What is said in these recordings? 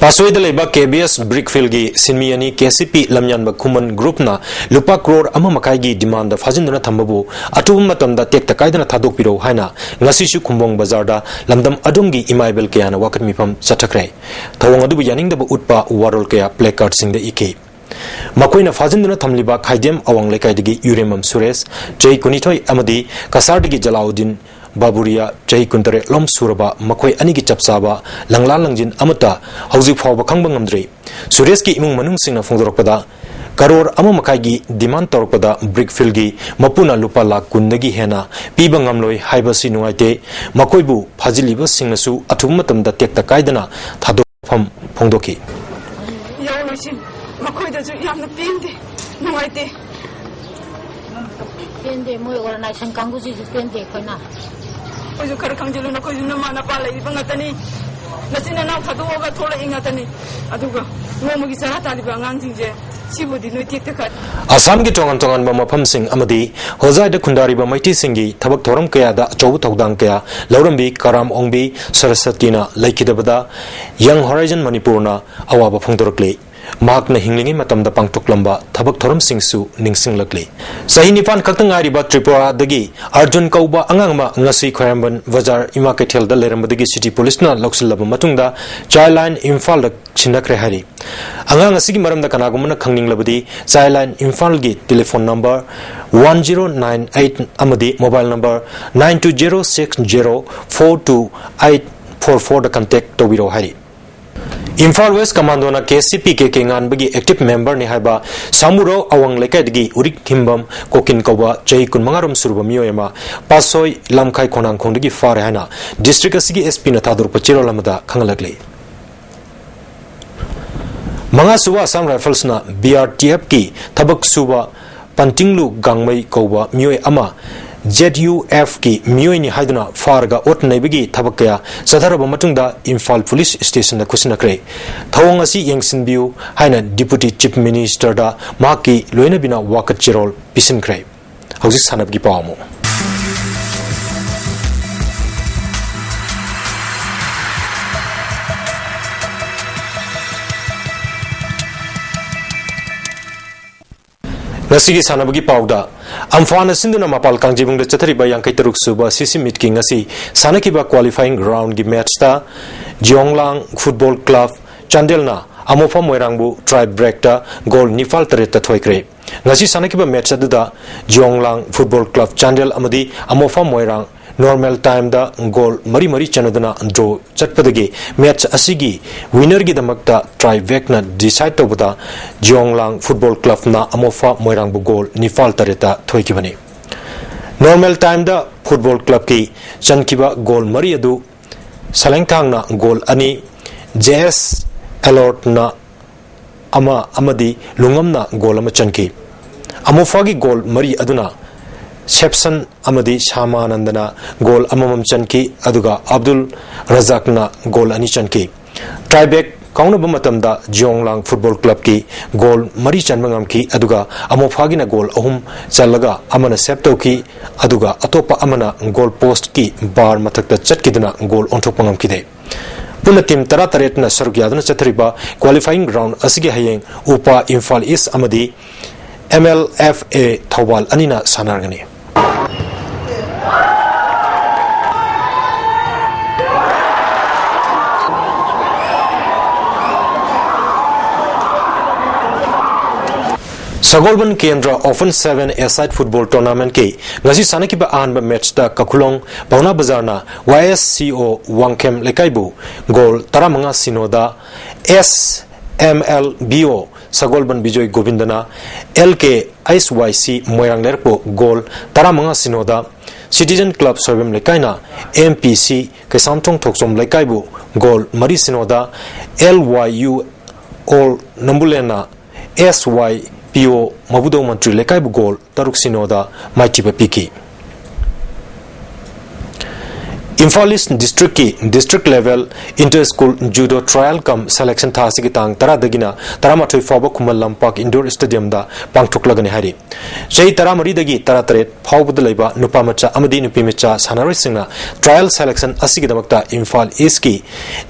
Pasoi the Leba KBS Brickfield Sinmiani KCP Lamyan Bakuman Group na Lupa Crore Amamakai demand of Fazindana Tambabu, Atumatam that take the Kaidana Tadopiro Haina, Nasishu Kumbong Bazarda, Lamdam Adungi Imaibel Kiana Wakatmipam Satakre, Tawangadu Yaning the Utpa Warolkea placards in the Ike. Makoina Fazindana Tamliba Kaidem Awang Lekaidigi Uremam Sures, Jay Kunitoi Amadi, Kasardigi Jalaudin. Baburia, Jai Kuntare, Lom Suraba, Makoi Aniki Chapsaba, Langla Langjin Amata, Hausi Fauba Kangbangandre, Sureski Imung Manung Sing of Fondopada, Karor Amamakaigi, Demand Torpada, Brickfilgi, Mapuna Lupala, Kundagi Hena, Pibangamloi, Hibasi Nuite, Makoibu, Pazilibus Singasu, Atumatum that take the Kaidana, Tado from Pondoki. Yawashim, Makoi does young the Pindi, Nuite. Pindi, Moy or Nation Kanguzi, Pindi, Kona. You can't come to Lumana Pala, Ibangatani, Nasina Tadoga, Tola Ingatani, Aduga, Momogisarata, Banganti, she would take the cut. Asam Gitongan Mama Pumsing Amadi, Hosai de Kundari Bamaiti Singi, Tabak Toram Kea, Joe Togdankea, Laurambi, Karam Ongbi, Sarasatina, Lake Dabada, Young Horizon Manipurna, Awaba Pongtorkli. Mark na hinglingi matam da pangtuklamba thabak thoram singsu ningsing lakli sahi nipan khakta ngari ba Tripura dagi Arjun Kauba angangma ngasi khoyamban bazar ima kethel da lerambadagi city police na loksilaba matungda Childline Imphal da chinakre hari angang asigi maramda kanagumna khangninglabadi Childline Imphal gi telephone number 1098 amadi mobile number 9206042844 da contact tobiro hari Imphal West Commando na KCP ke ngan bagi active member ni haiba Samuro awang lekai digi urik himbam kokin koba chai kun mangarum surba miyoyama pasoi lamkai konang khong digi far hana district asigi SP na thadur pachiro lamada khangalakle manga suwa Assam Rifles na BRTF ki thabak suba pantinglu gangmai koba miyoy ama ZUF ki miyoy ni haiduna farga ot naibigi thabakya sadharaba matungda Imphal Police Station da kusinakre thawang asi yengsin biu haina Deputy Chief Minister da maki loina bina wakat chirol pisinkre hausi sanabgi pawamo Nasigi sanabagi pauda Amfana Sinduna Mapal Kangjibung the Chatariba Yankai Taruk Suba Sisi Mitking Asi Sanakiba qualifying ground gi match ta Jonglang Football Club Chandelna Amofa Moirangbu Tribe Breakta Goal Nifal Tareta Toykre Ngasi Sanakiba match da Jonglang Football Club Chandel Amadi Amofa Moirang Normal time da goal mari chanadana draw chatpadagi match asigi winner gi damakta Tribe na decide tobada Jonglang Football Club na Amofa Moirangbu goal Nifal Tareta thoikibani Normal time da Football Club ki chankiba goal mari adu Salengtang na goal ani JS Alert na amadi lungam na goal ama chanki Amofa gi goal mari aduna Shepson Amadi Shamanandana goal Amamam Chanki Aduga Abdul Razak na goal Ani Chanki Tribeck Kaunaba Matamda Jonglang Football Club ki goal Mari Chanmangam ki Aduga Amofagi na goal Ahum Chalaga Amana Septo ki Aduga Atopa Amana goal post ki bar matakta chatkidana goal ontopangam ki de Puna team Tarataret na Sarugyadana Chatriba qualifying ground Asigi Hayeng Upa Imphal East Amadi MLFA Thawal Anina Sanargani Sagolban Kendra Open 7 A-side football tournament ke ngasi sanakiba anba match da Kakulong Pauna Bazarna YSCO Wangkem Lekaibu goal taramanga sinoda SMLBO Sagolban Bijoy Govindana LK ISYC Moirang Lerpo goal taramanga sinoda Citizen Club Servim Lekaina MPC Kesamtong Toksom Lekaibu goal Mari Sinoda LYU All Nambulena SYPO Mabudo Mantri Lekaibu goal Taruk Sinoda Maitiba Piki Imphal East District ki district level inter school judo trial kam selection tha sigi tang tara dagina taramathui fawba khumal lampak indoor stadium da pangthoklagani hari sei taramari dagi taratret fawbud leiba nupa macha amadi nupi macha sanaroi singna trial selection asigi damakta Imphal East ki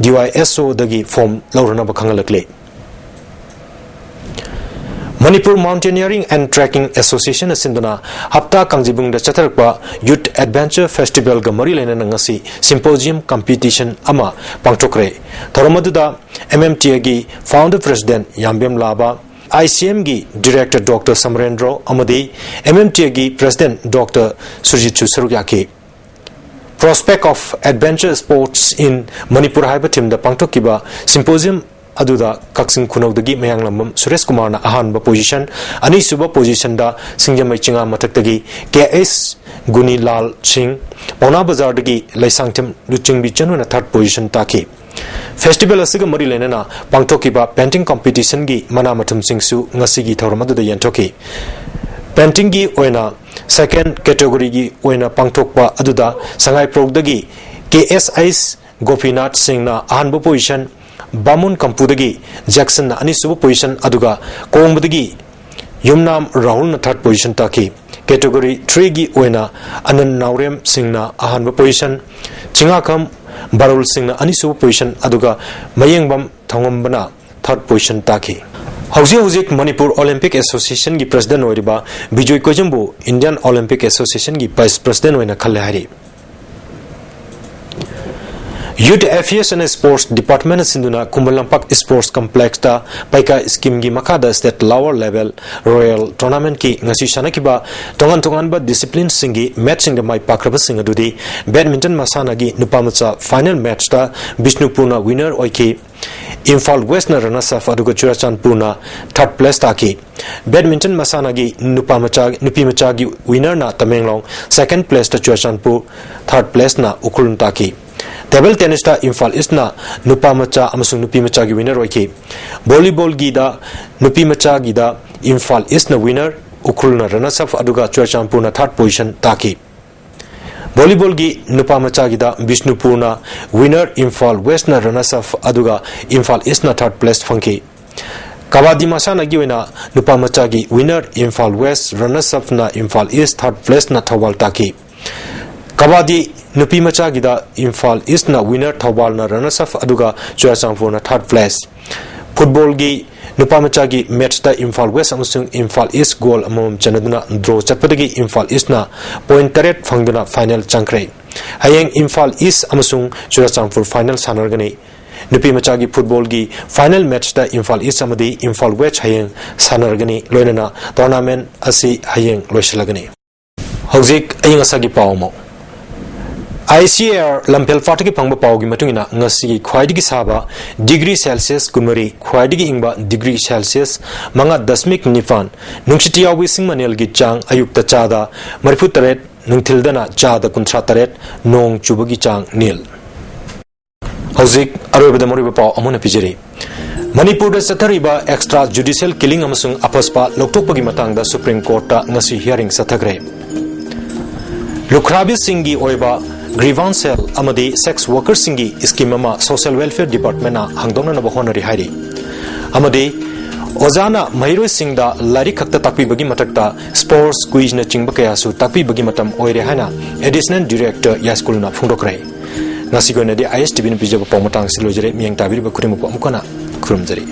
DYSO dagi form lawrana ba khangalakle Manipur Mountaineering and Trekking Association asinduna hapta kangjibung da chatharakpa Youth Adventure Festival ga mari lena ngasi symposium competition ama pangchokre thoromaduda MMTA gi founder president Yambem Laba ICM gi director Dr Samrendra amadi MMTA gi president Dr Surjit Suryaki prospect of adventure sports in Manipur haiba team da pangtokiba symposium aduda kaksing khunogdagi mayanglamam Suresh Kumar na ahanba position ani suba position da singjamai chinga mataktagi KS Guni Lal Singh Pauna Bazar dagi laisangtem luchingbi chanu na third position taki festival asiga mari lenana pangthokiba painting competition gi manamathum singsu ngasi gi thormadu da yantoki painting gi oina second category gi oina pangthokpa aduda sangai progdagi KSIS Gopinath Singh na ahanba position Bamun Kampudagi Jackson na anisubu position aduga Kongbudagi Yumnam Rahul na third position taki category 3 gi oina Anand Naurem Singh na ahanba position Chingakam Barul Singh na anisubu position aduga Mayengbam Thangambana third position taki Hauzik Manipur Olympic Association gi president oiriba Bijoy Kojambu Indian Olympic Association gi vice president oina khalle hari Youth Affairs and Sports Department sinduna Kumbalampak Sports Complex ta paika scheme gi makada state lower level royal tournament ki ngasi sanakiba tongan ba discipline singi match sing mai pakraba sing adudi badminton masana gi nupamacha final match ta Bishnupurna winner oiki Imphal West na runners up aduga Churachandpurna third place ta ki badminton masana gi nupimacha gi winner na Tamenglong second place ta Churachandpur third place na Ukhulun ta ki Table tennis ta Imphal East na nupa macha amasung nupi macha gi winner oiki volleyball gi da nupi macha gi da Imphal East na winner Ukhul na runners up aduga Churachandpur na third position taki volleyball gi nupa macha gi da Bishnupur na winner Imphal West na runners up aduga Imphal East na third place fangki Kabaddi masana gi wena nupa macha gi winner Imphal West runners up na Imphal East third place na Thawal taki Kabaddi Nupi macha gida Imphal East na winner Thawal na runners up aduga Churachandpur na third place football gi nupa macha gi match ta Imphal West amasung Imphal East goal amom chanaduna draw chappadagi Imphal East na point taret phangduna final changkre hayeng Imphal East amasung Churachandpur final sanargani nupi macha gi football gi final match ta Imphal East amadi Imphal West hayeng sanargani loinana tournament asi hayeng loisalagani hauzik aying asagi pawmo ICR Lampel Fataki Pangba Paugi Matungina Ngasi Quaidigi Saba degree Celsius Kumari Quaidigi Ingba degree Celsius Manga Dasmik Nifan Nungshitiya Wising Manel Gichang Ayukta Chada Mariputaret Nungtildana Chada Kuntrataret Nong Chubagi Chang Nil Hauzik Arabada Moriba Pau Amuna Pijeri Manipur da Sathariba extra judicial killing amasung apaspa Loktokpagi Matangda Supreme Court ta Ngasi hearing Sathagre Lukrabi Singhi Oiba Grievance Cell amadi sex workers singi scheme ama social welfare department na hangdongna na bahonari hairi amadi ozana mahiroi singda lari khakta takpi bagi matakta sports quiz na chingba kaya su takpi bagi matam oire hana additional director yaskul na phungdokrai ngasi go na de ISTV ni bijaba pawmatang silojere miang tabiri ba khurimu pa mukana khurumjari